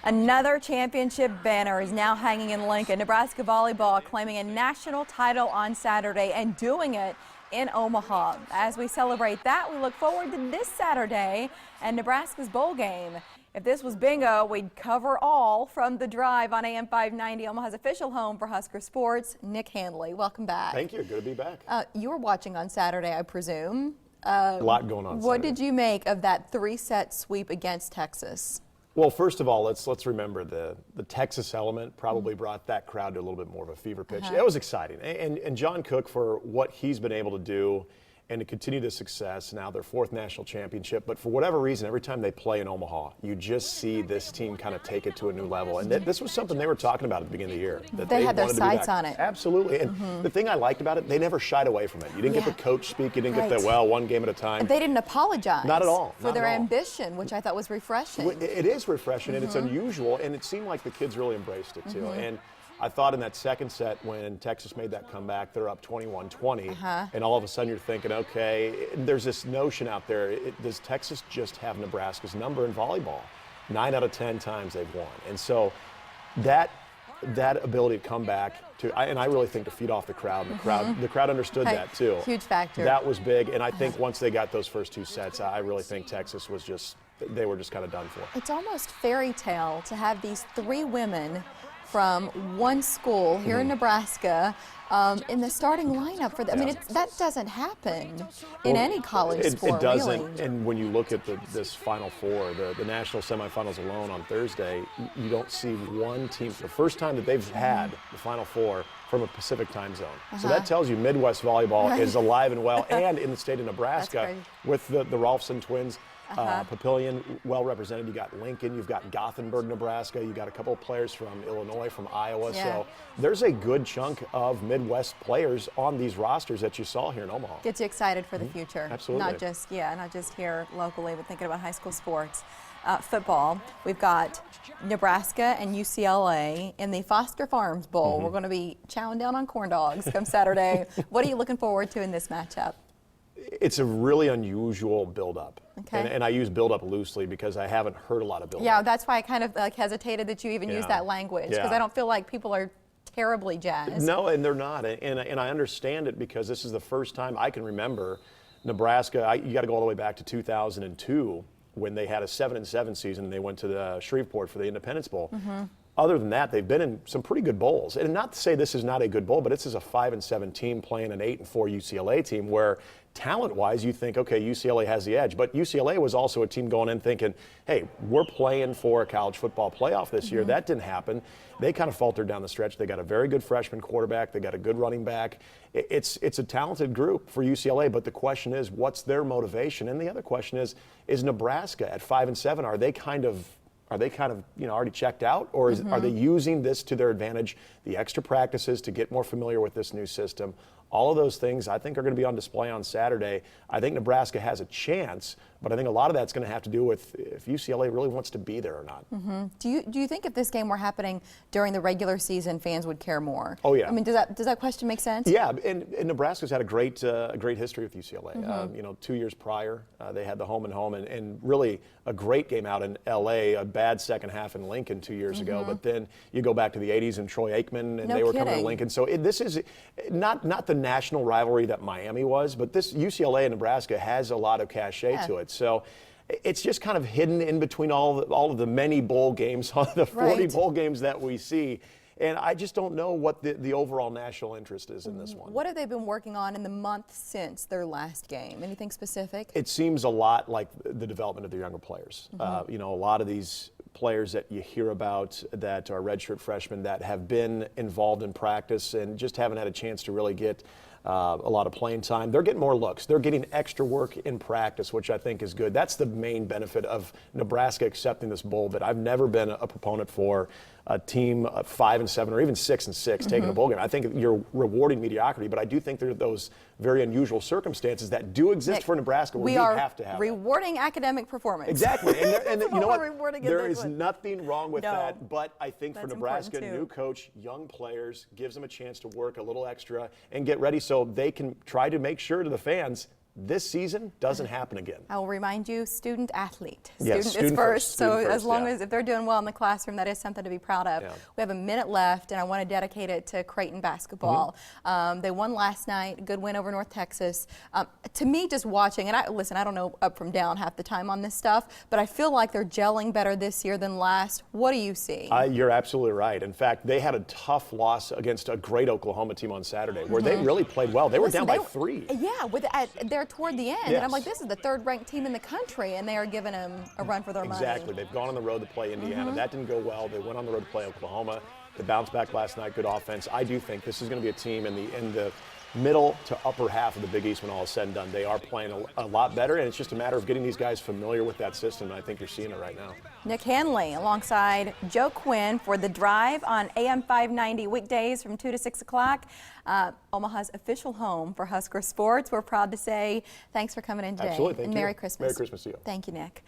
Another championship banner is now hanging in Lincoln. Nebraska volleyball claiming a national title on Saturday and doing it in Omaha. As we celebrate that, we look forward to this Saturday and Nebraska's bowl game. If this was bingo, we'd cover all from The Drive on AM 590, Omaha's official home for Husker sports. Nick Handley, welcome back. Thank you. Good to be back. You were watching on Saturday, I presume. A lot going on What Saturday. did you make of that three-set sweep against Texas? Well, first of all, let's remember the Texas element probably brought that crowd to a little bit more of a fever pitch. It was exciting. And John Cook, for what he's been able to do and to continue the success, now their fourth national championship. But for whatever reason, every time they play in Omaha, you just see this team kind of take it to a new level. And this was something they were talking about at the beginning of the year. That they had their sights on it. Absolutely. And the thing I liked about it, they never shied away from it. You didn't get the coach speak. You didn't get the, well, one game at a time. And they didn't apologize. Not at all. For their ambition, which I thought was refreshing. It is refreshing, and it's unusual, and it seemed like the kids really embraced it, too. And I thought in that second set when Texas made that comeback, they're up 21-20, and all of a sudden you're thinking, okay, there's this notion out there, does Texas just have Nebraska's number in volleyball? 9 out of 10 times they've won. And so that ability to come back, and I really think to feed off the crowd, the crowd understood that too. Huge factor. That was big, and I think once they got those first two sets, I really think Texas was they were just kind of done for. It's almost fairy tale to have these three women from one school here in Nebraska in the starting lineup for them. I mean, that doesn't happen in any college sport, It doesn't, really. and when you look at this Final Four, the national semifinals alone on Thursday, you don't see one team, the first time that they've had the Final Four from a Pacific time zone. So that tells you Midwest volleyball is alive and well, and in the state of Nebraska with the Rolfson twins. Papillion, well represented. You got Lincoln, you've got Gothenburg, Nebraska, you got a couple of players from Illinois, from Iowa. So there's a good chunk of Midwest players on these rosters that you saw here in Omaha. Gets you excited for the future. Absolutely. Not just here locally, but thinking about high school sports. Football, we've got Nebraska and UCLA in the Foster Farms Bowl. We're going to be chowing down on corn dogs come Saturday. What are you looking forward to in this matchup? It's a really unusual build-up. Okay. And I use build-up loosely because I haven't heard a lot of build-up. Yeah, that's why I kind of hesitated that you even use that language, because I don't feel like people are terribly jazzed. No, and they're not. And I understand it because this is the first time I can remember Nebraska. You got to go all the way back to 2002 when they had a 7-7 season and they went to the Shreveport for the Independence Bowl. Other than that, they've been in some pretty good bowls. And not to say this is not a good bowl, but this is a 5-7 team playing an 8-4 UCLA team where talent-wise you think, okay, UCLA has the edge. But UCLA was also a team going in thinking, hey, we're playing for a college football playoff this year. That didn't happen. They kind of faltered down the stretch. They got a very good freshman quarterback. They got a good running back. It's a talented group for UCLA, but the question is, what's their motivation? And the other question is Nebraska at 5-7, are they kind of already checked out, or are they using this to their advantage, the extra practices to get more familiar with this new system? All of those things I think are going to be on display on Saturday. I think Nebraska has a chance, but I think a lot of that's going to have to do with if UCLA really wants to be there or not. Do you think if this game were happening during the regular season, fans would care more? Oh yeah. I mean, does that question make sense? Yeah, and Nebraska's had a great history with UCLA. 2 years prior, they had the home and really a great game out in LA, a bad second half in Lincoln 2 years ago, but then you go back to the 80s and Troy Aikman, and they were coming to Lincoln. So this is not the national rivalry that Miami was, but this UCLA and Nebraska has a lot of cachet to it. So it's just kind of hidden in between all of the many bowl games, the 40 bowl games that we see. And I just don't know what the overall national interest is in this one. What have they been working on in the month since their last game? Anything specific? It seems a lot like the development of the younger players. A lot of these players that you hear about that are redshirt freshmen that have been involved in practice and just haven't had a chance to really get a lot of playing time. They're getting more looks. They're getting extra work in practice, which I think is good. That's the main benefit of Nebraska accepting this bowl bid. I've never been a proponent for a team 5-7 or even 6-6 taking a bowl game. I think you're rewarding mediocrity, but I do think there are those very unusual circumstances that do exist for Nebraska where we have to have rewarding academic performance. Exactly, and you know what? There is one. nothing wrong with that, but I think for Nebraska, important too. new coach, young players, gives them a chance to work a little extra and get ready so they can try to make sure to the fans this season doesn't happen again. I will remind you, student athlete. Yes, Student is first. So Student as first, long yeah. as if they're doing well in the classroom, that is something to be proud of. Yeah. We have a minute left, and I want to dedicate it to Creighton basketball. They won last night. Good win over North Texas. To me, just watching, and I don't know up from down half the time on this stuff, but I feel like they're gelling better this year than last. What do you see? You're absolutely right. In fact, they had a tough loss against a great Oklahoma team on Saturday, where they really played well. They were down by 3. Yeah, they're toward the end, Yes. and I'm like, this is the third-ranked team in the country, and they are giving them a run for their money. Exactly. They've gone on the road to play Indiana. That didn't go well. They went on the road to play Oklahoma. They bounced back last night. Good offense. I do think this is going to be a team in the middle to upper half of the Big East when all is said and done. They are playing a lot better, and it's just a matter of getting these guys familiar with that system, and I think you're seeing it right now. Nick Handley alongside Joe Quinn for The Drive on AM 590 weekdays from 2 to 6 o'clock. Omaha's official home for Husker sports. We're proud to say thanks for coming in today. Absolutely. Thank and you. Merry Christmas. Merry Christmas to you. Thank you, Nick.